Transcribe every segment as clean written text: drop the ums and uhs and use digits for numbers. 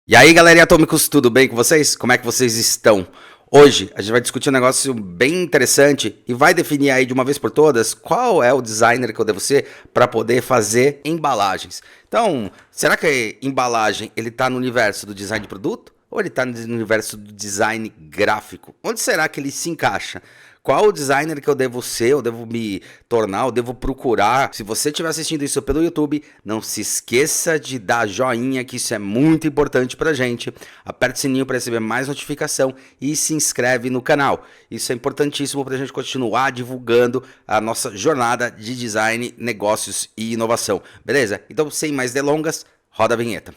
E aí, galerinha atômicos, tudo bem com vocês? Como é que vocês estão? Hoje a gente vai discutir um negócio bem interessante e vai definir aí de uma vez por todas qual é o designer que eu devo ser para poder fazer embalagens. Então, será que a embalagem ele está no universo do design de produto ou ele está no universo do design gráfico? Onde será que ele se encaixa? Qual o designer que eu devo ser, eu devo me tornar, eu devo procurar? Se você estiver assistindo isso pelo YouTube, não se esqueça de dar joinha, que isso é muito importante pra gente. Aperte o sininho para receber mais notificação e se inscreve no canal. Isso é importantíssimo para a gente continuar divulgando a nossa jornada de design, negócios e inovação. Beleza? Então, sem mais delongas, roda a vinheta.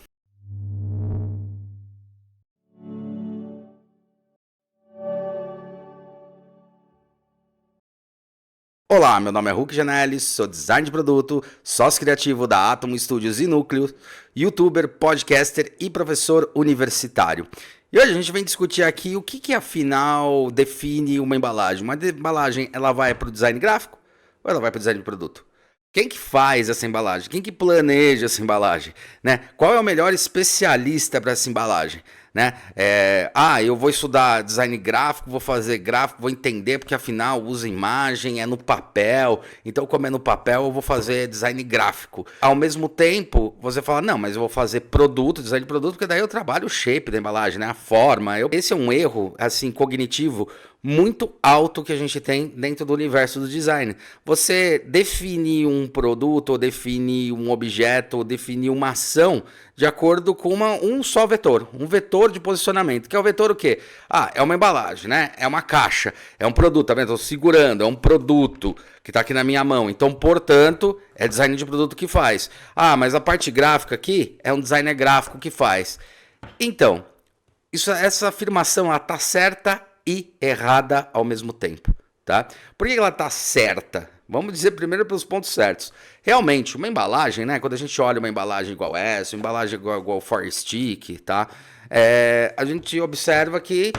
Olá, meu nome é Hulk Janelli, sou design de produto, sócio criativo da Atomo Studios e Núcleo, youtuber, podcaster e professor universitário. E hoje a gente vem discutir aqui o que afinal define uma embalagem. Uma embalagem, ela vai para o design gráfico ou ela vai para o design de produto? Quem que faz essa embalagem? Quem que planeja essa embalagem? Né? Qual é o melhor especialista para essa embalagem? Né? Eu vou estudar design gráfico, vou fazer gráfico, vou entender, porque afinal usa imagem, é no papel. Então, como é no papel, eu vou fazer design gráfico. Ao mesmo tempo, você fala, não, mas eu vou fazer produto, design de produto, porque daí eu trabalho o shape da embalagem, né? A forma. Esse é um erro, assim, cognitivo muito alto que a gente tem dentro do universo do design. Você define um produto, ou define um objeto, ou define uma ação de acordo com um só vetor, um vetor de posicionamento, que é o vetor o quê? É uma embalagem, né? É uma caixa, é um produto, tá vendo? Estou segurando, é um produto que está aqui na minha mão. Então, portanto, é design de produto que faz. Mas a parte gráfica aqui é um designer gráfico que faz. Então, essa afirmação ela tá certa e errada ao mesmo tempo, tá? Por que ela está certa? Vamos dizer primeiro pelos pontos certos. Realmente, uma embalagem, né? Quando a gente olha uma embalagem igual essa, uma embalagem igual Fire Stick, tá? A gente observa que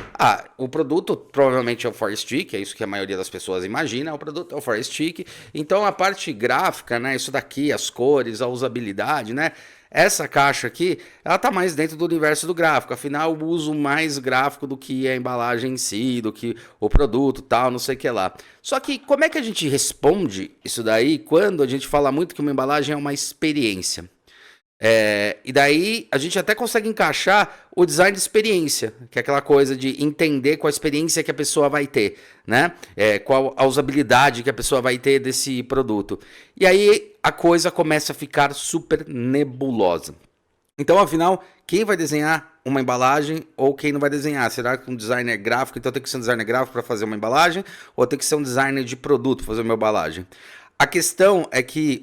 o produto provavelmente é o Fire Stick, é isso que a maioria das pessoas imagina, o produto é o Fire Stick. Então a parte gráfica, né? Isso daqui, as cores, a usabilidade, né? Essa caixa aqui, ela tá mais dentro do universo do gráfico, afinal eu uso mais gráfico do que a embalagem em si, do que o produto tal, não sei o que lá. Só que como é que a gente responde isso daí quando a gente fala muito que uma embalagem é uma experiência? E daí a gente até consegue encaixar o design de experiência, que é aquela coisa de entender qual a experiência que a pessoa vai ter, né? Qual a usabilidade que a pessoa vai ter desse produto. E aí a coisa começa a ficar super nebulosa. Então, afinal, quem vai desenhar uma embalagem ou quem não vai desenhar? Será que um designer gráfico, então tem que ser um designer gráfico para fazer uma embalagem? Ou tem que ser um designer de produto para fazer uma embalagem? A questão é que,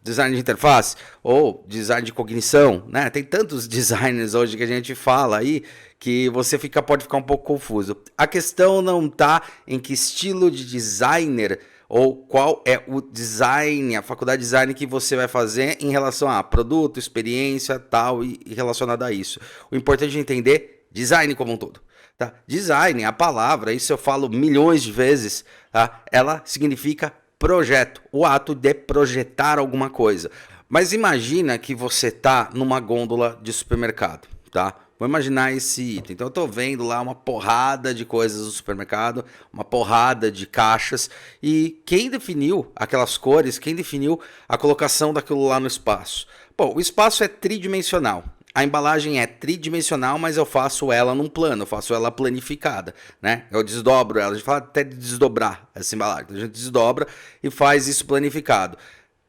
design de interface ou design de cognição, né? Tem tantos designers hoje que a gente fala aí que você pode ficar um pouco confuso. A questão não está em que estilo de designer ou qual é o design, a faculdade de design que você vai fazer em relação a produto, experiência, tal e relacionado a isso. O importante é entender design como um todo. Tá? Design, a palavra, isso eu falo milhões de vezes, tá? Ela significa projeto, o ato de projetar alguma coisa. Mas imagina que você tá numa gôndola de supermercado, tá? Vou imaginar esse item. Então eu tô vendo lá uma porrada de coisas no supermercado, uma porrada de caixas, e quem definiu aquelas cores, quem definiu a colocação daquilo lá no espaço? Bom, o espaço é tridimensional. A embalagem é tridimensional, mas eu faço ela num plano, eu faço ela planificada, né? Eu desdobro ela, a gente fala até de desdobrar essa embalagem. Então a gente desdobra e faz isso planificado.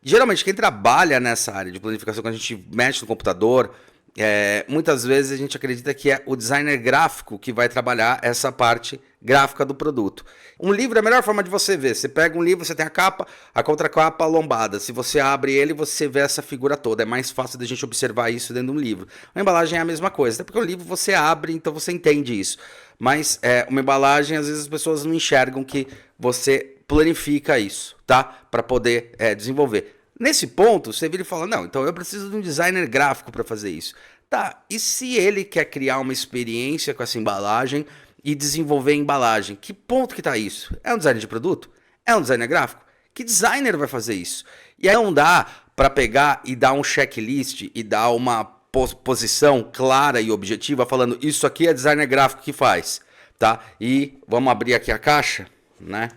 Geralmente quem trabalha nessa área de planificação, quando a gente mexe no computador, muitas vezes a gente acredita que é o designer gráfico que vai trabalhar essa parte gráfica do produto. Um livro é a melhor forma de você ver. Você pega um livro, você tem a capa, a contracapa, a lombada. Se você abre ele, você vê essa figura toda. É mais fácil da gente observar isso dentro de um livro. Uma embalagem é a mesma coisa, até porque o livro você abre, então você entende isso. Mas uma embalagem, às vezes as pessoas não enxergam que você planifica isso, tá? Para poder desenvolver. Nesse ponto, você vira e fala, não, então eu preciso de um designer gráfico para fazer isso. Tá, e se ele quer criar uma experiência com essa embalagem e desenvolver a embalagem, que ponto que tá isso? É um designer de produto? É um designer gráfico? Que designer vai fazer isso? E aí não dá para pegar e dar um checklist e dar uma posição clara e objetiva, falando isso aqui é designer gráfico que faz, tá? E vamos abrir aqui a caixa, né?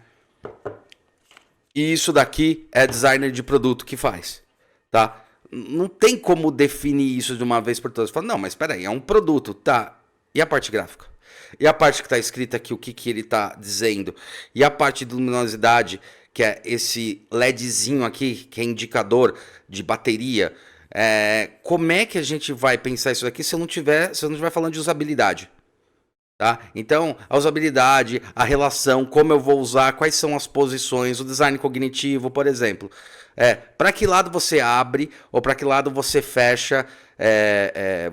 E isso daqui é designer de produto que faz, tá? Não tem como definir isso de uma vez por todas. Fala, não, mas espera aí, é um produto, tá? E a parte gráfica? E a parte que está escrita aqui, o que ele está dizendo? E a parte de luminosidade, que é esse LEDzinho aqui, que é indicador de bateria. Como é que a gente vai pensar isso aqui se eu não estiver falando de usabilidade? Tá? Então, a usabilidade, a relação, como eu vou usar, quais são as posições, o design cognitivo, por exemplo. Para que lado você abre ou para que lado você fecha,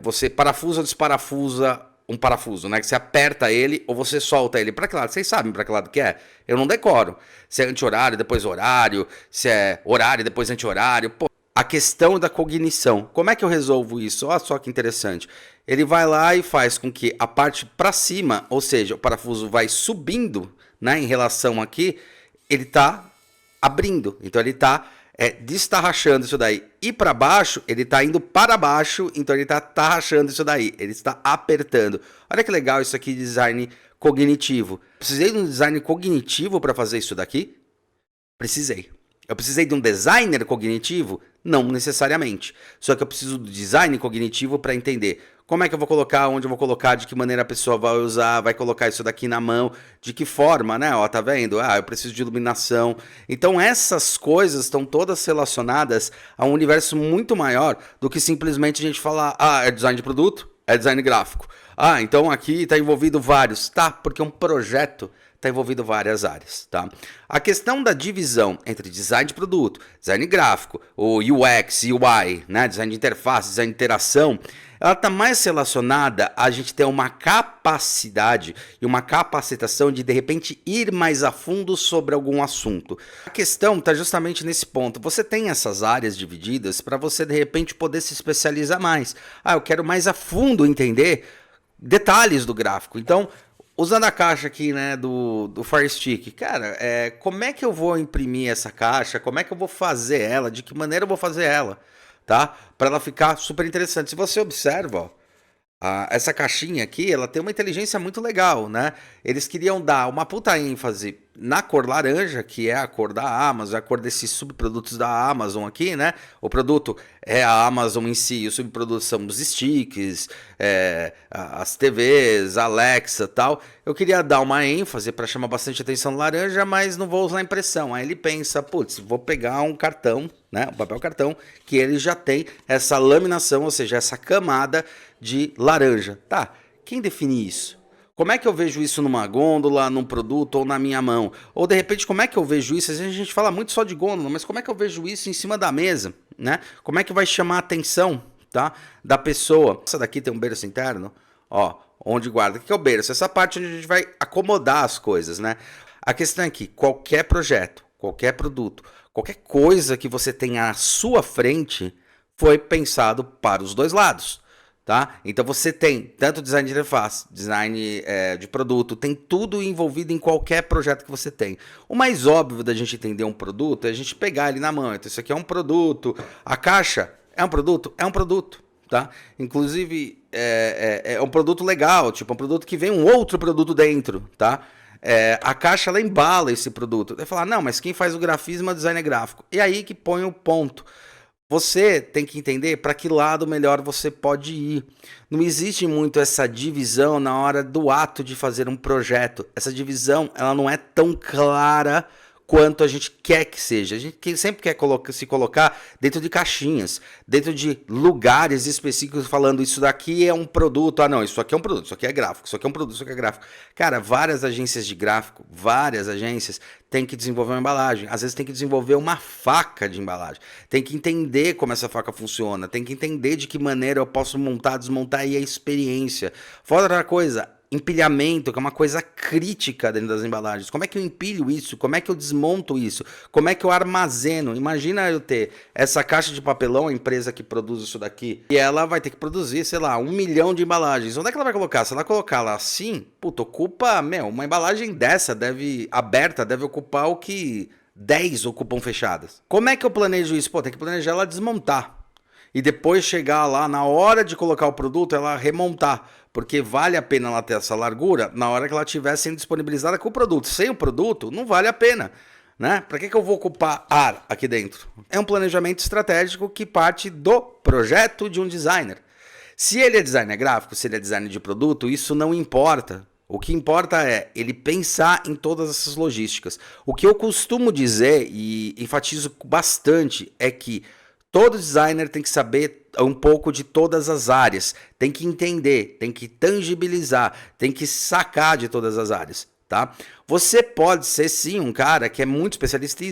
você parafusa ou desparafusa um parafuso, né? Que você aperta ele ou você solta ele. Para que lado? Vocês sabem para que lado que é? Eu não decoro. Se é anti-horário, depois horário, se é horário, depois anti-horário. Pô, a questão da cognição. Como é que eu resolvo isso? Olha só que interessante. Ele vai lá e faz com que a parte para cima, ou seja, o parafuso vai subindo, né, em relação aqui, ele está abrindo. Então ele está destarrachando isso daí. E para baixo, ele está indo para baixo, então ele está tarrachando isso daí. Ele está apertando. Olha que legal isso aqui de design cognitivo. Precisei de um design cognitivo para fazer isso daqui? Precisei. Eu precisei de um designer cognitivo? Não necessariamente. Só que eu preciso do design cognitivo para entender como é que eu vou colocar, onde eu vou colocar, de que maneira a pessoa vai usar, vai colocar isso daqui na mão, de que forma, né? Ó, tá vendo? Eu preciso de iluminação. Então essas coisas estão todas relacionadas a um universo muito maior do que simplesmente a gente falar, é design de produto, é design gráfico. Então aqui está envolvido vários. Tá, porque um projeto está envolvido várias áreas, tá? A questão da divisão entre design de produto, design gráfico, o UX, UI, né? Design de interface, design de interação, ela está mais relacionada a gente ter uma capacidade e uma capacitação de repente ir mais a fundo sobre algum assunto. A questão está justamente nesse ponto. Você tem essas áreas divididas para você de repente poder se especializar mais. Eu quero mais a fundo entender detalhes do gráfico. Então, usando a caixa aqui, né, do Fire Stick, cara, como é que eu vou imprimir essa caixa? Como é que eu vou fazer ela? De que maneira eu vou fazer ela? Tá? Para ela ficar super interessante. Se você observa, ó, essa caixinha aqui, ela tem uma inteligência muito legal, né? Eles queriam dar uma puta ênfase na cor laranja, que é a cor da Amazon, a cor desses subprodutos da Amazon aqui, né? O produto é a Amazon em si, os subprodutos são os sticks, as TVs, a Alexa e tal. Eu queria dar uma ênfase para chamar bastante atenção no laranja, mas não vou usar impressão. Aí ele pensa, putz, vou pegar um cartão, né? Um papel cartão, que ele já tem essa laminação, ou seja, essa camada de laranja. Tá, quem define isso? Como é que eu vejo isso numa gôndola, num produto ou na minha mão? Ou de repente, como é que eu vejo isso? Às vezes a gente fala muito só de gôndola, mas como é que eu vejo isso em cima da mesa, né? Como é que vai chamar a atenção, tá, da pessoa? Essa daqui tem um berço interno, ó, onde guarda. O que é o berço? Essa parte onde a gente vai acomodar as coisas, né? A questão é que qualquer projeto, qualquer produto, qualquer coisa que você tenha à sua frente foi pensado para os dois lados. Tá? Então você tem tanto design de interface, design de produto, tem tudo envolvido em qualquer projeto que você tem. O mais óbvio da gente entender um produto é a gente pegar ele na mão. Então isso aqui é um produto, a caixa é um produto? É um produto. Tá? Inclusive é um produto legal, tipo um produto que vem um outro produto dentro. Tá? A caixa ela embala esse produto. Vai falar, não, mas quem faz o grafismo é o designer gráfico. E aí que põe o ponto. Você tem que entender para que lado melhor você pode ir. Não existe muito essa divisão na hora do ato de fazer um projeto. Essa divisão ela não é tão clara quanto a gente quer que seja. A gente sempre quer se colocar dentro de caixinhas, dentro de lugares específicos, falando isso daqui é um produto. Não, isso aqui é um produto, isso aqui é gráfico, isso aqui é um produto, isso aqui é gráfico. Cara, várias agências de gráfico, várias agências têm que desenvolver uma embalagem. Às vezes tem que desenvolver uma faca de embalagem. Tem que entender como essa faca funciona, tem que entender de que maneira eu posso montar, desmontar e a experiência. Fora outra coisa, empilhamento, que é uma coisa crítica dentro das embalagens. Como é que eu empilho isso? Como é que eu desmonto isso? Como é que eu armazeno? Imagina eu ter essa caixa de papelão, a empresa que produz isso daqui, e ela vai ter que produzir, sei lá, 1 milhão de embalagens. Onde é que ela vai colocar? Se ela colocar lá assim, puta, ocupa, uma embalagem dessa aberta deve ocupar o que 10 ocupam fechadas. Como é que eu planejo isso? Tem que planejar ela desmontar. e depois chegar lá na hora de colocar o produto, ela remontar, porque vale a pena ela ter essa largura na hora que ela estiver sendo disponibilizada com o produto. Sem o produto, não vale a pena. Né? Para que eu vou ocupar ar aqui dentro? É um planejamento estratégico que parte do projeto de um designer. Se ele é designer gráfico, se ele é designer de produto, isso não importa. O que importa é ele pensar em todas essas logísticas. O que eu costumo dizer e enfatizo bastante é que todo designer tem que saber um pouco de todas as áreas, tem que entender, tem que tangibilizar, tem que sacar de todas as áreas. Tá? Você pode ser sim um cara que é muito especialista e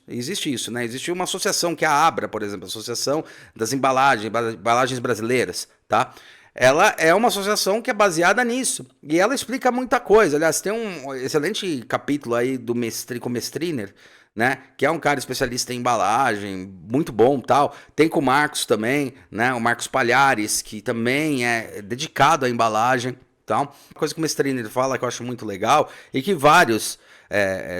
existe isso, né? Existe uma associação que é a ABRA, por exemplo, a Associação das Embalagens Brasileiras, tá? Ela é uma associação que é baseada nisso e ela explica muita coisa. Aliás, tem um excelente capítulo aí do com Mestriner, né? Que é um cara especialista em embalagem, muito bom, tal. Tem com o Marcos também, né? O Marcos Palhares, que também é dedicado à embalagem. Então, uma coisa que o Mestriner fala que eu acho muito legal e que vários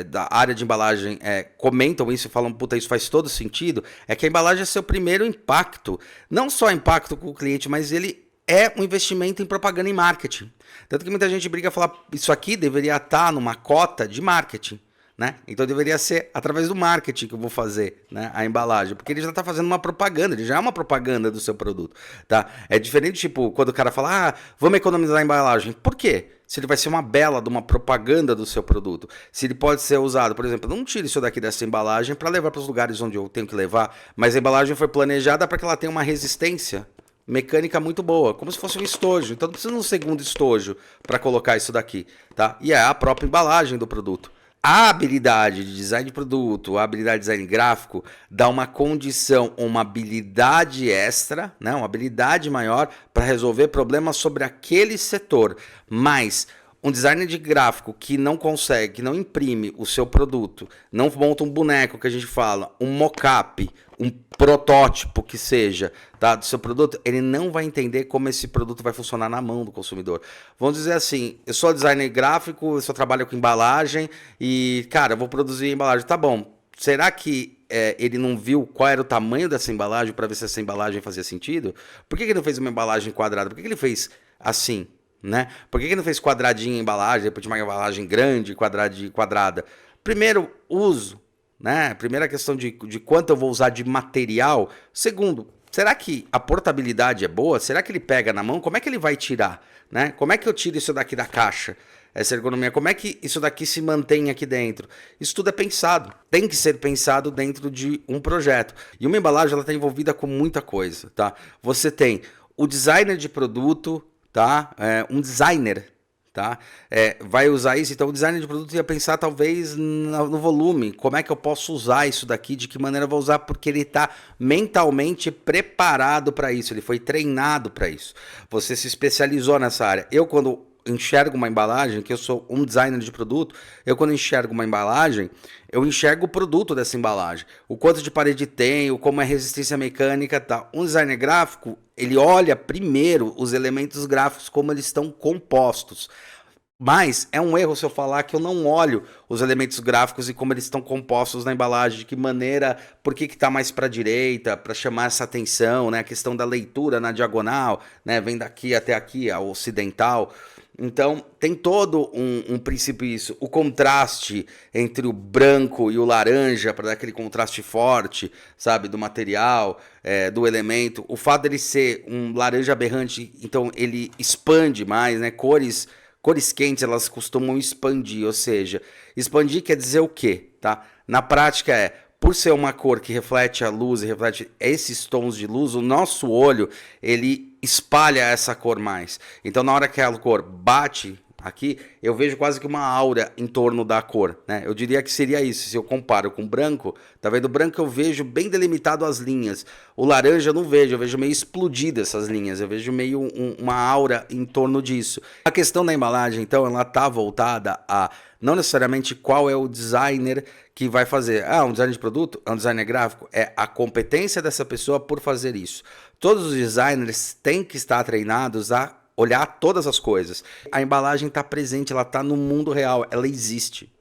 da área de embalagem comentam isso e falam, puta, isso faz todo sentido, é que a embalagem é seu primeiro impacto. Não só impacto com o cliente, mas ele é um investimento em propaganda e marketing. Tanto que muita gente briga e fala, isso aqui deveria estar numa cota de marketing. Né? Então deveria ser através do marketing que eu vou fazer, né, a embalagem, porque ele já está fazendo uma propaganda, ele já é uma propaganda do seu produto, tá? É diferente, tipo, quando o cara fala, vamos economizar a embalagem. Por quê? Se ele vai ser uma bela de uma propaganda do seu produto, se ele pode ser usado, por exemplo, não tire isso daqui dessa embalagem para levar para os lugares onde eu tenho que levar, mas a embalagem foi planejada para que ela tenha uma resistência mecânica muito boa, como se fosse um estojo. Então não precisa de um segundo estojo para colocar isso daqui, tá? E é a própria embalagem do produto. A habilidade de design de produto, a habilidade de design gráfico, dá uma condição, uma habilidade extra, né? Uma habilidade maior para resolver problemas sobre aquele setor. Mas um designer de gráfico que não consegue, que não imprime o seu produto, não monta um boneco que a gente fala, um mock-up, um protótipo que seja, tá, do seu produto, ele não vai entender como esse produto vai funcionar na mão do consumidor. Vamos dizer assim, eu sou designer gráfico, eu só trabalho com embalagem e, cara, eu vou produzir embalagem. Tá bom, será que ele não viu qual era o tamanho dessa embalagem para ver se essa embalagem fazia sentido? Por que ele não fez uma embalagem quadrada? Por que ele fez assim? Né? Por que não fez quadradinho em embalagem, depois de uma embalagem grande, quadrada? Primeiro, uso, né? Primeira questão de quanto eu vou usar de material. Segundo, será que a portabilidade é boa? Será que ele pega na mão? Como é que ele vai tirar? Né? Como é que eu tiro isso daqui da caixa? Essa ergonomia, como é que isso daqui se mantém aqui dentro? Isso tudo é pensado, tem que ser pensado dentro de um projeto. E uma embalagem ela está envolvida com muita coisa, tá? Você tem o designer de produto, tá? Um designer, tá? Vai usar isso, então o designer de produto ia pensar talvez no volume, como é que eu posso usar isso daqui, de que maneira eu vou usar, porque ele está mentalmente preparado para isso, ele foi treinado para isso. Você se especializou nessa área. Eu, quando enxergo uma embalagem, que eu sou um designer de produto, eu quando enxergo uma embalagem, eu enxergo o produto dessa embalagem, o quanto de parede tem, como é a resistência mecânica, tá? Um designer gráfico, ele olha primeiro os elementos gráficos, como eles estão compostos. Mas é um erro se eu falar que eu não olho os elementos gráficos e como eles estão compostos na embalagem, de que maneira, por que está mais para a direita, para chamar essa atenção, né? A questão da leitura na diagonal, né? Vem daqui até aqui, a ocidental. Então, tem todo um princípio isso. O contraste entre o branco e o laranja, para dar aquele contraste forte, sabe, do material, do elemento. O fato dele ser um laranja aberrante, então ele expande mais, né? Cores quentes, elas costumam expandir, ou seja, expandir quer dizer o quê? Tá? Na prática por ser uma cor que reflete a luz e reflete esses tons de luz, o nosso olho, ele espalha essa cor mais. Então, na hora que a cor bate aqui, eu vejo quase que uma aura em torno da cor, né? Eu diria que seria isso, se eu comparo com branco, tá vendo? O branco eu vejo bem delimitado as linhas. O laranja eu não vejo, eu vejo meio explodido essas linhas, eu vejo meio uma aura em torno disso. A questão da embalagem, então, ela tá voltada a não necessariamente qual é o designer que vai fazer. Um designer de produto? É um designer gráfico? É a competência dessa pessoa por fazer isso. Todos os designers têm que estar treinados a olhar todas as coisas. A embalagem está presente, ela está no mundo real, ela existe.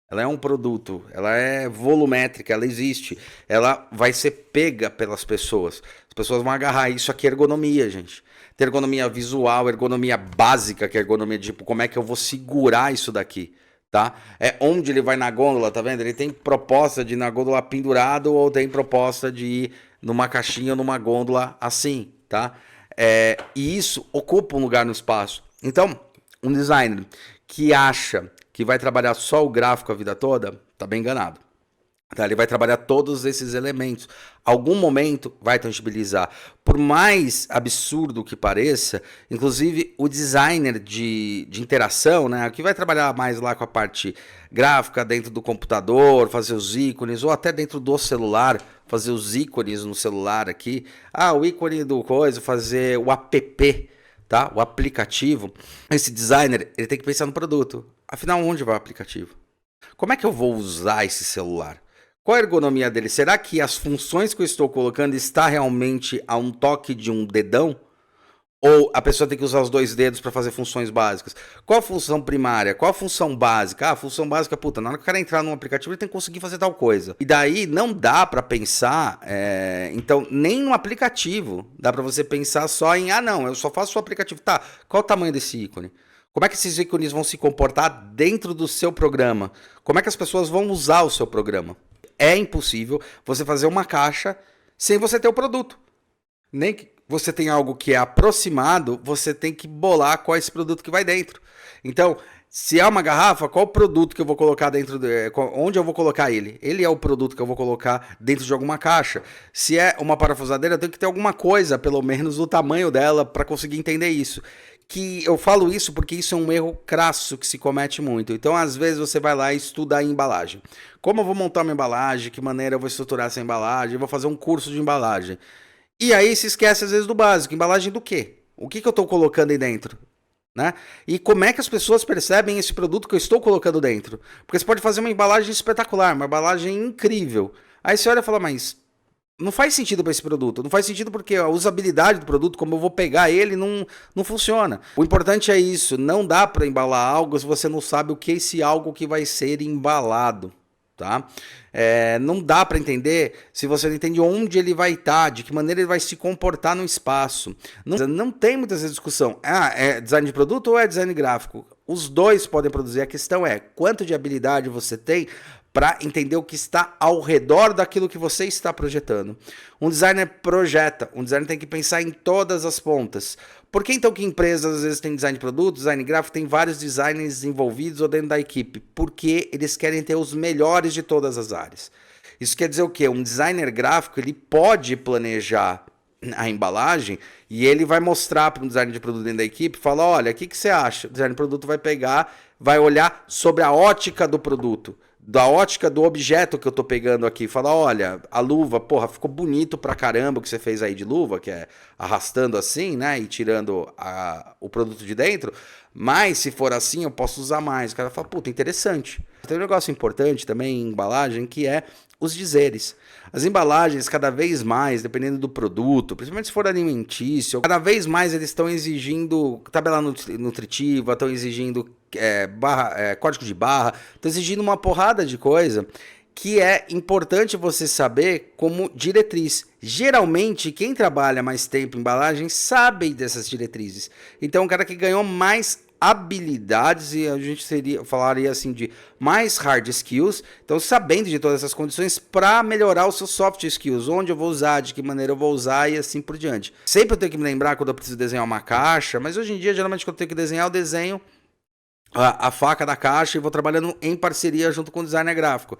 Ela é um produto, ela é volumétrica, ela existe. Ela vai ser pega pelas pessoas. As pessoas vão agarrar. Isso aqui é ergonomia, gente. Tem ergonomia visual, ergonomia básica, que é ergonomia de tipo, como é que eu vou segurar isso daqui, tá? É onde ele vai na gôndola, tá vendo? Ele tem proposta de ir na gôndola pendurado ou tem proposta de ir numa caixinha ou numa gôndola assim, tá? E isso ocupa um lugar no espaço. Então, um designer que acha que vai trabalhar só o gráfico a vida toda, tá bem enganado. Tá? Ele vai trabalhar todos esses elementos. Algum momento vai tangibilizar. Por mais absurdo que pareça, inclusive o designer de interação, né, que vai trabalhar mais lá com a parte gráfica dentro do computador, fazer os ícones, ou até dentro do celular, fazer os ícones no celular aqui. O ícone do coisa, fazer o app, tá? O aplicativo. Esse designer, ele tem que pensar no produto. Afinal, onde vai o aplicativo? Como é que eu vou usar esse celular? Qual a ergonomia dele? Será que as funções que eu estou colocando está realmente a um toque de um dedão? Ou a pessoa tem que usar os dois dedos para fazer funções básicas? Qual a função primária? Qual a função básica? A função básica, puta, na hora que o cara entrar num aplicativo, ele tem que conseguir fazer tal coisa. E daí não dá para pensar, então, nem no aplicativo dá para você pensar só em, não, eu só faço o aplicativo. Tá, qual o tamanho desse ícone? Como é que esses ícones vão se comportar dentro do seu programa? Como é que as pessoas vão usar o seu programa? É impossível você fazer uma caixa sem você ter o produto. Nem que você tenha algo que é aproximado, você tem que bolar qual é esse produto que vai dentro. Então, se é uma garrafa, qual o produto que eu vou colocar dentro, onde eu vou colocar ele? Ele é o produto que eu vou colocar dentro de alguma caixa. Se é uma parafusadeira, eu tenho que ter alguma coisa, pelo menos o tamanho dela, para conseguir entender isso. Que eu falo isso porque isso é um erro crasso que se comete muito. Então, às vezes, você vai lá e estuda a embalagem. Como eu vou montar uma embalagem? Que maneira eu vou estruturar essa embalagem? Eu vou fazer um curso de embalagem. E aí se esquece, às vezes, do básico. Embalagem do quê? O que eu estou colocando aí dentro? Né? E como é que as pessoas percebem esse produto que eu estou colocando dentro? Porque você pode fazer uma embalagem espetacular, uma embalagem incrível. Aí você olha e fala, mas não faz sentido para esse produto. Não faz sentido porque a usabilidade do produto, como eu vou pegar ele, não funciona. O importante é isso. Não dá para embalar algo se você não sabe o que é esse algo que vai ser embalado. Tá? Não dá para entender se você não entende onde ele vai estar, de que maneira ele vai se comportar no espaço. Não tem muita essa discussão. É design de produto ou é design gráfico? Os dois podem produzir. A questão é quanto de habilidade você tem para entender o que está ao redor daquilo que você está projetando. Um designer projeta, um designer tem que pensar em todas as pontas. Por que então que empresas às vezes têm design de produto, design gráfico, tem vários designers envolvidos ou dentro da equipe? Porque eles querem ter os melhores de todas as áreas. Isso quer dizer o quê? Um designer gráfico, ele pode planejar a embalagem e ele vai mostrar para um designer de produto dentro da equipe, fala, olha, o que você acha? O designer de produto vai pegar, vai olhar sobre a ótica do produto, da ótica do objeto que eu tô pegando aqui, fala, olha, a luva, porra, ficou bonito pra caramba o que você fez aí de luva, que é arrastando assim, né, e tirando o produto de dentro, mas se for assim eu posso usar mais. O cara fala, puta, interessante. Tem um negócio importante também em embalagem que é os dizeres. As embalagens, cada vez mais, dependendo do produto, principalmente se for alimentício, cada vez mais eles estão exigindo tabela nutritiva, estão exigindo código de barra, estão exigindo uma porrada de coisa que é importante você saber como diretriz. Geralmente, quem trabalha mais tempo em embalagem sabe dessas diretrizes. Então, o cara que ganhou mais habilidades, e a gente falaria assim de mais hard skills, então sabendo de todas essas condições para melhorar os seus soft skills, onde eu vou usar, de que maneira eu vou usar e assim por diante. Sempre eu tenho que me lembrar quando eu preciso desenhar uma caixa, mas hoje em dia, geralmente quando eu tenho que desenhar, eu desenho a faca da caixa e vou trabalhando em parceria junto com o designer gráfico.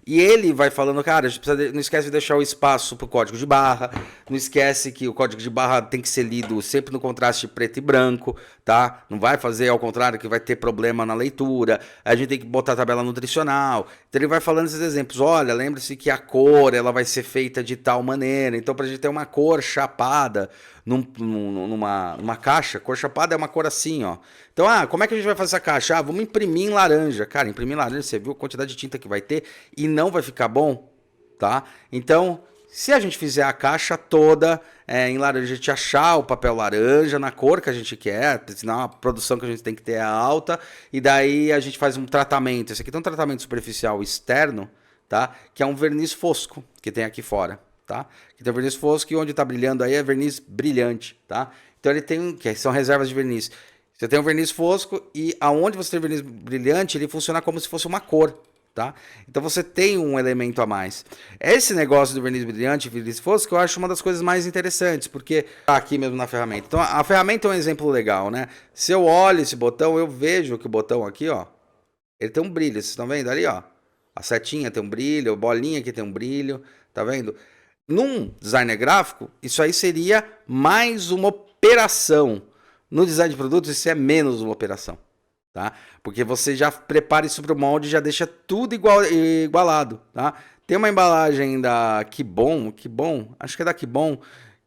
E ele vai falando, cara, a gente precisa não esquece de deixar o espaço para o código de barra, não esquece que o código de barra tem que ser lido sempre no contraste preto e branco, tá? Não vai fazer ao contrário que vai ter problema na leitura, a gente tem que botar a tabela nutricional. Então ele vai falando esses exemplos, olha, lembre-se que a cor ela vai ser feita de tal maneira, então para a gente ter uma cor chapada numa caixa, cor chapada é uma cor assim, ó. Então, como é que a gente vai fazer essa caixa? Vamos imprimir em laranja. Cara, imprimir em laranja, você viu a quantidade de tinta que vai ter e não vai ficar bom, tá? Então, Se a gente fizer a caixa toda em laranja, a gente achar o papel laranja na cor que a gente quer, senão a produção que a gente tem que ter é alta, e daí a gente faz um tratamento. Esse aqui tem um tratamento superficial externo, tá? Que é um verniz fosco que tem aqui fora, tá? Que tem verniz fosco e onde está brilhando aí é verniz brilhante, tá? Então ele tem, que são reservas de verniz. Você tem um verniz fosco e aonde você tem verniz brilhante, ele funciona como se fosse uma cor. Tá? Então você tem um elemento a mais. Esse negócio do verniz brilhante e verniz fosco eu acho uma das coisas mais interessantes, porque tá aqui mesmo na ferramenta. Então a ferramenta é um exemplo legal, né? Se eu olho esse botão, eu vejo que o botão aqui, ó, ele tem um brilho. Vocês estão vendo ali, ó? A setinha tem um brilho, a bolinha aqui tem um brilho, tá vendo? Num designer gráfico, isso aí seria mais uma operação. No design de produtos, isso é menos uma operação. Tá? Porque você já prepara isso para o molde e já deixa tudo igualado, tá? Tem uma embalagem da Kibon, acho que é da Kibon,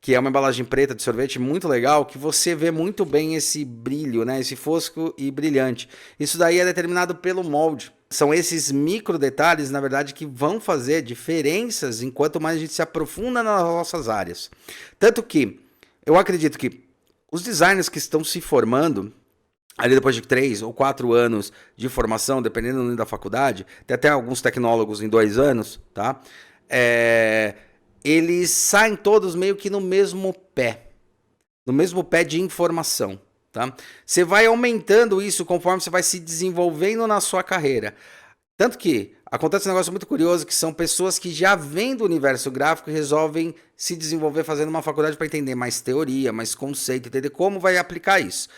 que é uma embalagem preta de sorvete muito legal, que você vê muito bem esse brilho, né? Esse fosco e brilhante. Isso daí é determinado pelo molde. São esses micro detalhes, na verdade, que vão fazer diferenças enquanto mais a gente se aprofunda nas nossas áreas. Tanto que eu acredito que os designers que estão se formando ali depois de 3 ou 4 anos de formação, dependendo da faculdade, tem até alguns tecnólogos em 2 anos, tá? Eles saem todos meio que no mesmo pé de informação, tá? Você vai aumentando isso conforme você vai se desenvolvendo na sua carreira. Tanto que acontece um negócio muito curioso, que são pessoas que já vêm do universo gráfico e resolvem se desenvolver fazendo uma faculdade para entender mais teoria, mais conceito, entender como vai aplicar isso.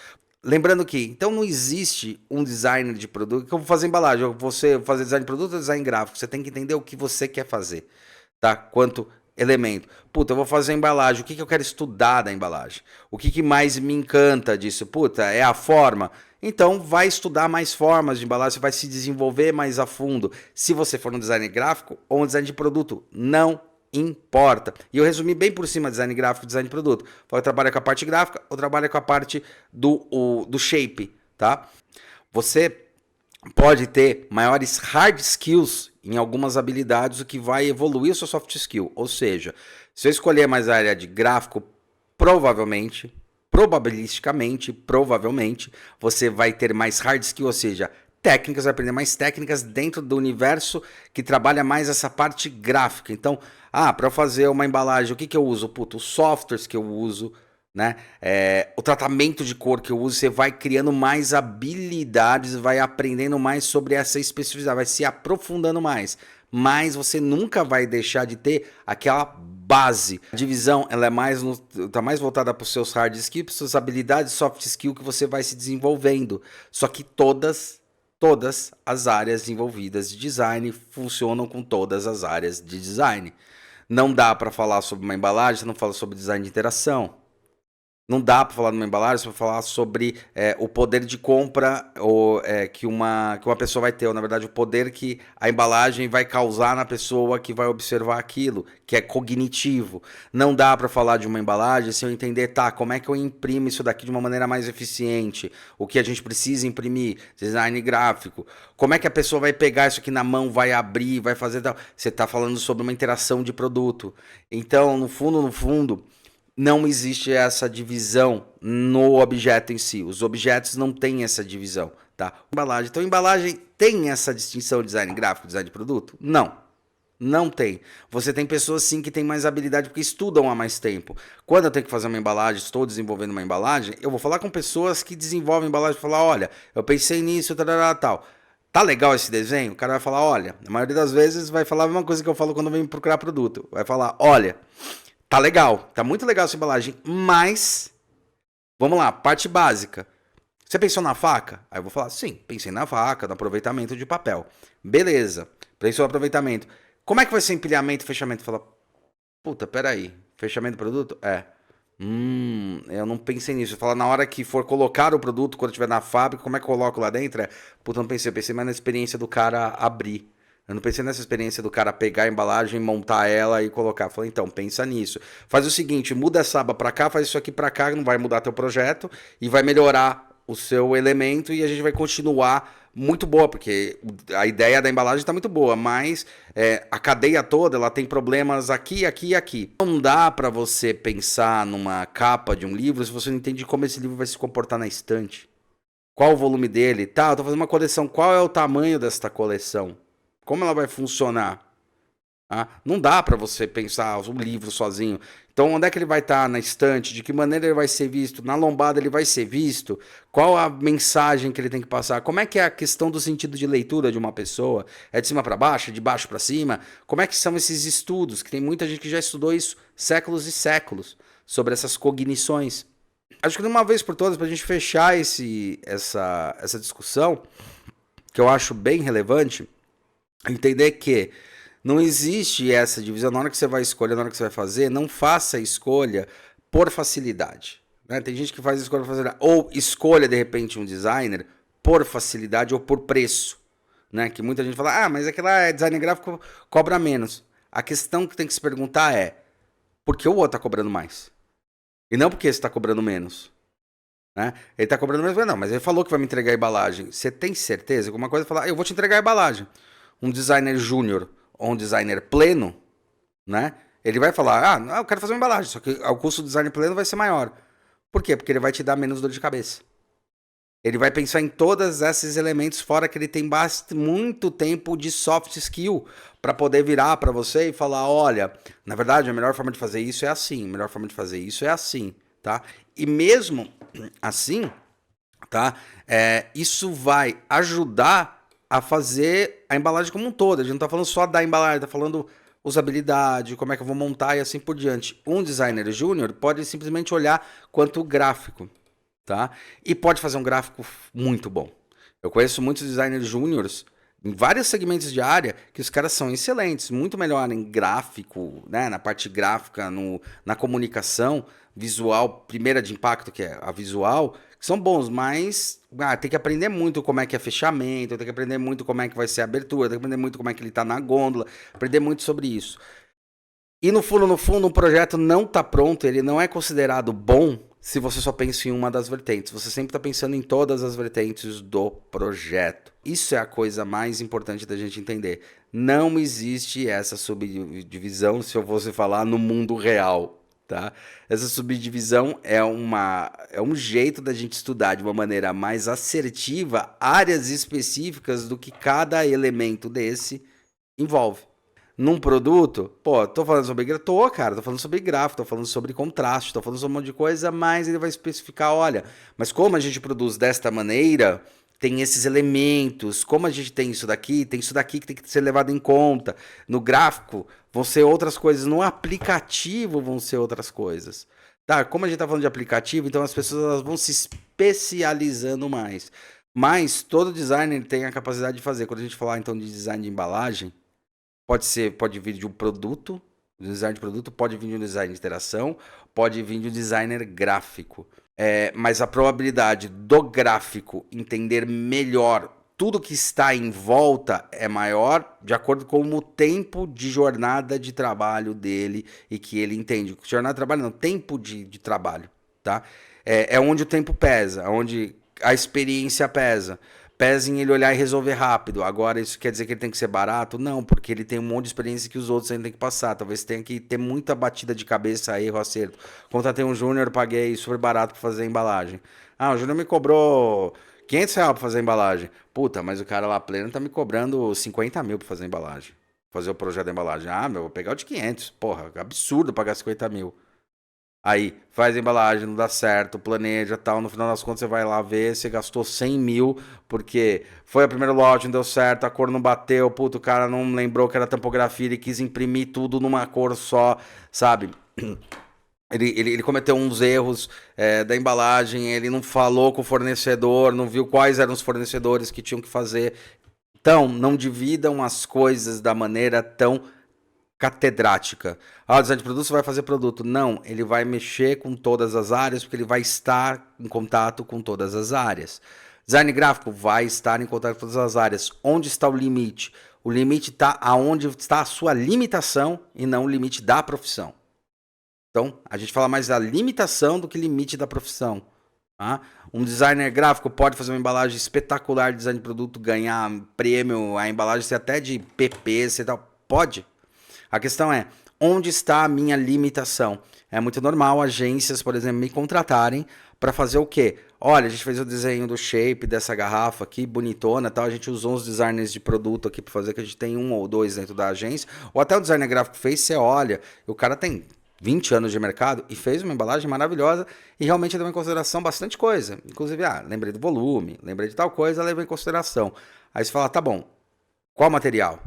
Lembrando que, então não existe um designer de produto, que eu vou fazer embalagem, você fazer design de produto ou design gráfico, você tem que entender o que você quer fazer, tá? Quanto elemento. Puta, eu vou fazer embalagem, o que eu quero estudar da embalagem? O que mais me encanta disso? Puta, é a forma? Então vai estudar mais formas de embalagem, você vai se desenvolver mais a fundo. Se você for um design gráfico ou um design de produto, não importa. E eu resumi bem por cima design gráfico e design de produto. Eu trabalho com a parte gráfica ou trabalho com a parte do shape, tá? Você pode ter maiores hard skills em algumas habilidades, o que vai evoluir o seu soft skill. Ou seja, se eu escolher mais a área de gráfico, probabilisticamente, você vai ter mais hard skill, ou seja, técnicas, vai aprender mais técnicas dentro do universo que trabalha mais essa parte gráfica. Então, para eu fazer uma embalagem, o que eu uso? Puta, os softwares que eu uso, né? O tratamento de cor que eu uso, você vai criando mais habilidades, vai aprendendo mais sobre essa especificidade, vai se aprofundando mais. Mas você nunca vai deixar de ter aquela base. A divisão ela tá mais voltada para os seus hard skills, suas habilidades, soft skill que você vai se desenvolvendo. Só que todas as áreas envolvidas de design funcionam com todas as áreas de design. Não dá para falar sobre uma embalagem, você não fala sobre design de interação. Não dá para falar numa embalagem, para falar sobre o poder de compra que uma pessoa vai ter, ou na verdade o poder que a embalagem vai causar na pessoa que vai observar aquilo, que é cognitivo. Não dá para falar de uma embalagem sem eu entender, como é que eu imprimo isso daqui de uma maneira mais eficiente, o que a gente precisa imprimir, design gráfico, como é que a pessoa vai pegar isso aqui na mão, vai abrir, vai fazer tal. Você está falando sobre uma interação de produto. Então, no fundo, não existe essa divisão no objeto em si. Os objetos não têm essa divisão, tá? Embalagem. Então, embalagem tem essa distinção de design gráfico, design de produto? Não tem. Você tem pessoas sim que têm mais habilidade porque estudam há mais tempo. Quando eu tenho que fazer uma embalagem, estou desenvolvendo uma embalagem, eu vou falar com pessoas que desenvolvem embalagem e falar, olha, eu pensei nisso, tal. Tá legal esse desenho? O cara vai falar, olha, na maioria das vezes vai falar a mesma coisa que eu falo quando eu venho procurar produto. Vai falar, olha, tá legal, tá muito legal essa embalagem, mas, vamos lá, parte básica. Você pensou na faca? Aí eu vou falar, sim, pensei na faca, no aproveitamento de papel. Beleza, pensou no aproveitamento. Como é que vai ser empilhamento e fechamento? Fala, puta, peraí, fechamento do produto? Eu não pensei nisso. Fala, na hora que for colocar o produto, quando estiver na fábrica, como é que eu coloco lá dentro? Puta, eu não pensei, eu pensei mais na experiência do cara abrir. Eu não pensei nessa experiência do cara pegar a embalagem, montar ela e colocar. Falei, então, pensa nisso. Faz o seguinte, muda essa aba pra cá, faz isso aqui pra cá, não vai mudar teu projeto e vai melhorar o seu elemento e a gente vai continuar muito boa, porque a ideia da embalagem está muito boa, mas a cadeia toda ela tem problemas aqui, aqui e aqui. Não dá para você pensar numa capa de um livro se você não entende como esse livro vai se comportar na estante. Qual o volume dele? Tá, eu tô fazendo uma coleção. Qual é o tamanho desta coleção? Como ela vai funcionar? Não dá para você pensar o livro sozinho. Então, onde é que ele vai estar na estante? De que maneira ele vai ser visto? Na lombada ele vai ser visto? Qual a mensagem que ele tem que passar? Como é que é a questão do sentido de leitura de uma pessoa? É de cima para baixo? É de baixo para cima? Como é que são esses estudos? Que tem muita gente que já estudou isso séculos e séculos sobre essas cognições. Acho que de uma vez por todas, para a gente fechar essa discussão, que eu acho bem relevante, entender que não existe essa divisão. Na hora que você vai escolher, na hora que você vai fazer, não faça a escolha por facilidade. Né? Tem gente que faz a escolha por facilidade. Ou escolha, de repente, um designer por facilidade ou por preço. Né? Que muita gente fala, mas aquele lá é design gráfico, cobra menos. A questão que tem que se perguntar é, por que o outro está cobrando mais? E não porque você está cobrando menos. Né? Ele está cobrando menos, não, mas ele falou que vai me entregar a embalagem. Você tem certeza? Alguma coisa falar, eu vou te entregar a embalagem. Um designer júnior ou um designer pleno, né? Ele vai falar, não, eu quero fazer uma embalagem, só que o custo do design pleno vai ser maior. Por quê? Porque ele vai te dar menos dor de cabeça. Ele vai pensar em todos esses elementos, fora que ele tem muito tempo de soft skill para poder virar para você e falar, olha, na verdade a melhor forma de fazer isso é assim, a melhor forma de fazer isso é assim, tá? E mesmo assim, tá? Isso vai ajudar a fazer a embalagem como um todo. A gente não tá falando só da embalagem, tá falando usabilidade, como é que eu vou montar e assim por diante. Um designer júnior pode simplesmente olhar quanto gráfico, tá? E pode fazer um gráfico muito bom. Eu conheço muitos designers júniores em vários segmentos de área que os caras são excelentes, muito melhor em gráfico, né, na parte gráfica, na comunicação visual, primeira de impacto, que é a visual, que são bons, mas tem que aprender muito como é que é fechamento, tem que aprender muito como é que vai ser a abertura, tem que aprender muito como é que ele está na gôndola, aprender muito sobre isso. E no fundo, um projeto não está pronto, ele não é considerado bom se você só pensa em uma das vertentes. Você sempre está pensando em todas as vertentes do projeto. Isso é a coisa mais importante da gente entender. Não existe essa subdivisão, se eu fosse falar, no mundo real. Tá? Essa subdivisão é um jeito da gente estudar de uma maneira mais assertiva áreas específicas do que cada elemento desse envolve. Num produto, tô falando sobre cara, tô falando sobre gráfico, tô falando sobre contraste, tô falando sobre um monte de coisa, mas ele vai especificar, olha, mas como a gente produz desta maneira, tem esses elementos, como a gente tem isso daqui que tem que ser levado em conta. No gráfico vão ser outras coisas, no aplicativo vão ser outras coisas. Tá, como a gente tá falando de aplicativo, então as pessoas elas vão se especializando mais. Mas todo designer tem a capacidade de fazer. Quando a gente falar então de design de embalagem, pode vir de um produto, de um design de produto, pode vir de um design de interação, pode vir de um designer gráfico. Mas a probabilidade do gráfico entender melhor tudo que está em volta é maior de acordo com o tempo de jornada de trabalho dele e que ele entende. Jornada de trabalho não, tempo de trabalho, tá? É onde o tempo pesa, onde a experiência pesa. Pesa em ele olhar e resolver rápido. Agora, isso quer dizer que ele tem que ser barato? Não, porque ele tem um monte de experiência que os outros ainda tem que passar. Talvez tenha que ter muita batida de cabeça, erro, acerto. Contratei um júnior, paguei super barato para fazer a embalagem. O júnior me cobrou R$ 500 para fazer a embalagem. Puta, mas o cara lá pleno tá me cobrando 50 mil para fazer a embalagem. Fazer o projeto da embalagem. Vou pegar o de 500. Porra, absurdo pagar 50 mil. Aí, faz a embalagem, não dá certo, planeja tal, no final das contas você vai lá ver, você gastou 100 mil, porque foi a primeira lote, não deu certo, a cor não bateu, puto, o cara não lembrou que era tampografia, ele quis imprimir tudo numa cor só, sabe? Ele cometeu uns erros da embalagem, ele não falou com o fornecedor, não viu quais eram os fornecedores que tinham que fazer. Então, não dividam as coisas da maneira tão catedrática. O design de produto você vai fazer produto. Não, ele vai mexer com todas as áreas, porque ele vai estar em contato com todas as áreas. Design gráfico vai estar em contato com todas as áreas. Onde está o limite? O limite está aonde está a sua limitação e não o limite da profissão. Então, a gente fala mais da limitação do que limite da profissão. Tá? Um designer gráfico pode fazer uma embalagem espetacular de design de produto, ganhar prêmio, a embalagem ser até de PP, ser tal. Pode. A questão é, onde está a minha limitação? É muito normal agências, por exemplo, me contratarem para fazer o quê? Olha, a gente fez o desenho do shape dessa garrafa aqui, bonitona, tal. A gente usou uns designers de produto aqui para fazer, que a gente tem um ou dois dentro da agência. Ou até o designer gráfico fez, você olha, e o cara tem 20 anos de mercado e fez uma embalagem maravilhosa e realmente levou em consideração bastante coisa. Inclusive, lembrei do volume, lembrei de tal coisa, levou em consideração. Aí você fala, tá bom, qual material?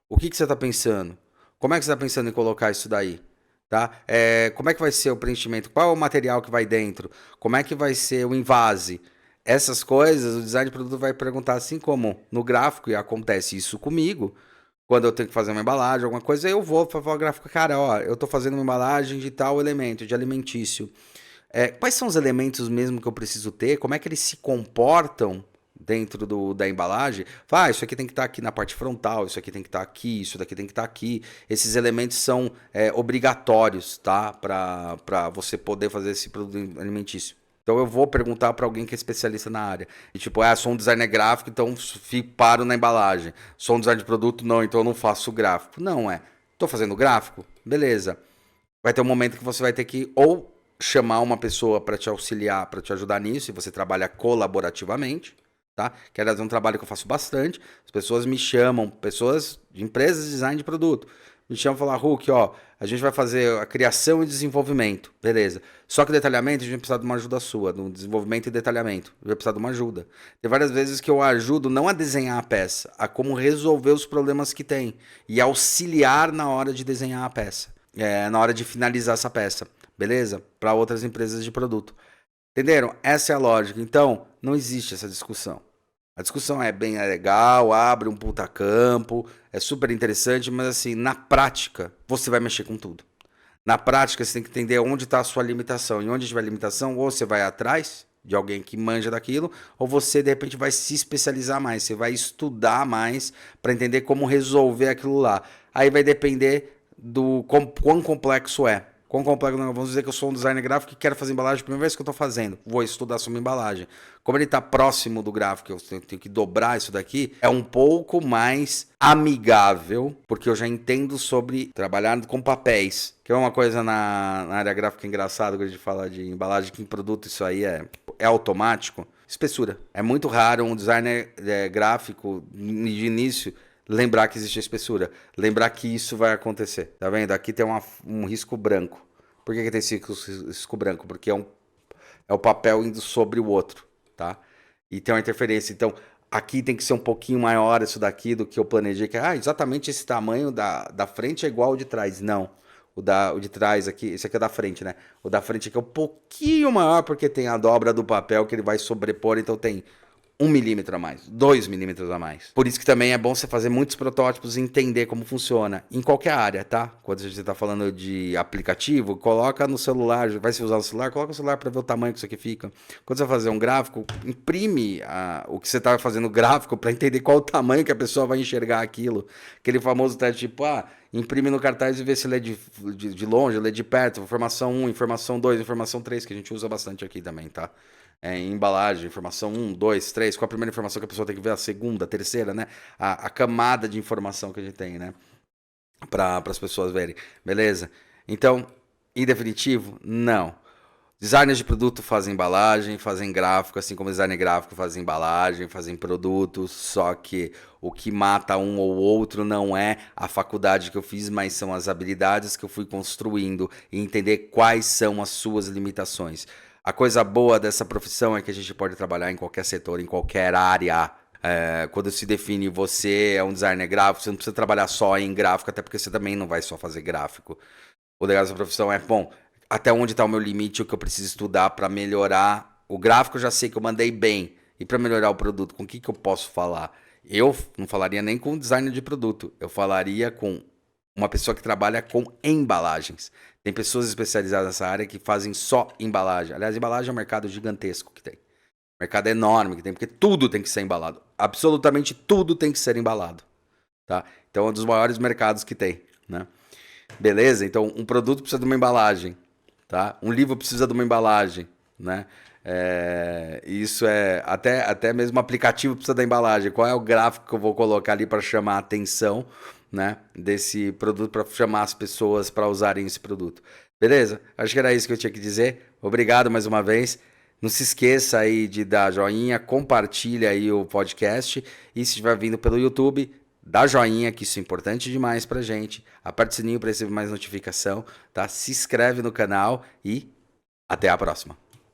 O que você está pensando? Como é que você está pensando em colocar isso daí? Tá? Como é que vai ser o preenchimento? Qual é o material que vai dentro? Como é que vai ser o invase? Essas coisas, o design de produto vai perguntar, assim como no gráfico, e acontece isso comigo, quando eu tenho que fazer uma embalagem, alguma coisa, eu vou falar ao gráfico, cara, ó, eu estou fazendo uma embalagem de tal elemento, de alimentício. Quais são os elementos mesmo que eu preciso ter? Como é que eles se comportam dentro da embalagem? Isso aqui tem que estar aqui na parte frontal, isso aqui tem que estar aqui, isso daqui tem que estar aqui. Esses elementos são obrigatórios, tá? Para você poder fazer esse produto alimentício. Então eu vou perguntar para alguém que é especialista na área. E tipo, sou um designer gráfico, então paro na embalagem. Sou um designer de produto, não, então eu não faço gráfico. Não, tô fazendo gráfico? Beleza. Vai ter um momento que você vai ter que ou chamar uma pessoa para te auxiliar, para te ajudar nisso, e você trabalha colaborativamente, tá? Que aliás é um trabalho que eu faço bastante. As pessoas me chamam, pessoas de empresas de design de produto, me chamam e falam, Hulk, ó, a gente vai fazer a criação e desenvolvimento, beleza. Só que o detalhamento a gente vai precisar de uma ajuda sua, no desenvolvimento e detalhamento. A gente vai precisar de uma ajuda. Tem várias vezes que eu ajudo não a desenhar a peça, a como resolver os problemas que tem e auxiliar na hora de desenhar a peça, na hora de finalizar essa peça, beleza? Para outras empresas de produto. Entenderam? Essa é a lógica. Então, não existe essa discussão. A discussão é bem legal, abre um puta campo, é super interessante, mas assim, na prática, você vai mexer com tudo. Na prática, você tem que entender onde está a sua limitação. E onde tiver limitação, ou você vai atrás de alguém que manja daquilo, ou você, de repente, vai se especializar mais. Você vai estudar mais para entender como resolver aquilo lá. Aí vai depender do quão complexo é. Quão complexo, não, vamos dizer que eu sou um designer gráfico e quero fazer embalagem, primeira vez que eu estou fazendo, vou estudar sobre embalagem. Como ele está próximo do gráfico, eu tenho que dobrar isso daqui, é um pouco mais amigável, porque eu já entendo sobre trabalhar com papéis, que é uma coisa na área gráfica engraçada, quando a gente fala de embalagem, que em produto isso aí é automático. Espessura. É muito raro um designer gráfico de início lembrar que existe a espessura. Lembrar que isso vai acontecer. Tá vendo? Aqui tem um risco branco. Por que tem esse risco branco? Porque é o papel indo sobre o outro, tá? E tem uma interferência. Então, aqui tem que ser um pouquinho maior isso daqui do que eu planejei. Que exatamente esse tamanho da frente é igual ao de trás. Não. O de trás aqui, esse aqui é da frente, né? O da frente aqui é um pouquinho maior porque tem a dobra do papel que ele vai sobrepor. Então tem 1 milímetro a mais, 2 milímetros a mais. Por isso que também é bom você fazer muitos protótipos e entender como funciona em qualquer área, tá? Quando você está falando de aplicativo, coloca no celular, vai se usar no celular, coloca no celular para ver o tamanho que isso aqui fica. Quando você vai fazer um gráfico, imprime o que você está fazendo gráfico para entender qual o tamanho que a pessoa vai enxergar aquilo. Aquele famoso teste tipo, imprime no cartaz e vê se ele é de longe, ele é de perto, informação 1, informação 2, informação 3, que a gente usa bastante aqui também, tá? Em embalagem, informação 1, 2, 3, qual a primeira informação que a pessoa tem que ver, a segunda, a terceira, né? A camada de informação que a gente tem, né? Para as pessoas verem, beleza? Então, em definitivo, não. Designers de produto fazem embalagem, fazem gráfico, assim como designer gráfico fazem embalagem, fazem produtos, só que o que mata um ou outro não é a faculdade que eu fiz, mas são as habilidades que eu fui construindo e entender quais são as suas limitações. A coisa boa dessa profissão é que a gente pode trabalhar em qualquer setor, em qualquer área. Quando se define você é um designer gráfico, você não precisa trabalhar só em gráfico, até porque você também não vai só fazer gráfico. O legal dessa profissão é, bom, até onde está o meu limite, o que eu preciso estudar para melhorar. O gráfico eu já sei que eu mandei bem. E para melhorar o produto, com o que eu posso falar? Eu não falaria nem com designer de produto, eu falaria com uma pessoa que trabalha com embalagens. Tem pessoas especializadas nessa área que fazem só embalagem. Aliás, embalagem é um mercado gigantesco que tem. Um mercado enorme que tem, porque tudo tem que ser embalado. Absolutamente tudo tem que ser embalado. Tá? Então é um dos maiores mercados que tem. Né? Beleza? Então um produto precisa de uma embalagem. Tá? Um livro precisa de uma embalagem. Né? Isso é até mesmo o aplicativo precisa da embalagem. Qual é o gráfico que eu vou colocar ali para chamar a atenção, né, desse produto, para chamar as pessoas para usarem esse produto. Beleza? Acho que era isso que eu tinha que dizer. Obrigado mais uma vez. Não se esqueça aí de dar joinha, compartilha aí o podcast e se estiver vindo pelo YouTube, dá joinha, que isso é importante demais pra gente. Aperte o sininho para receber mais notificação, tá? Se inscreve no canal e até a próxima.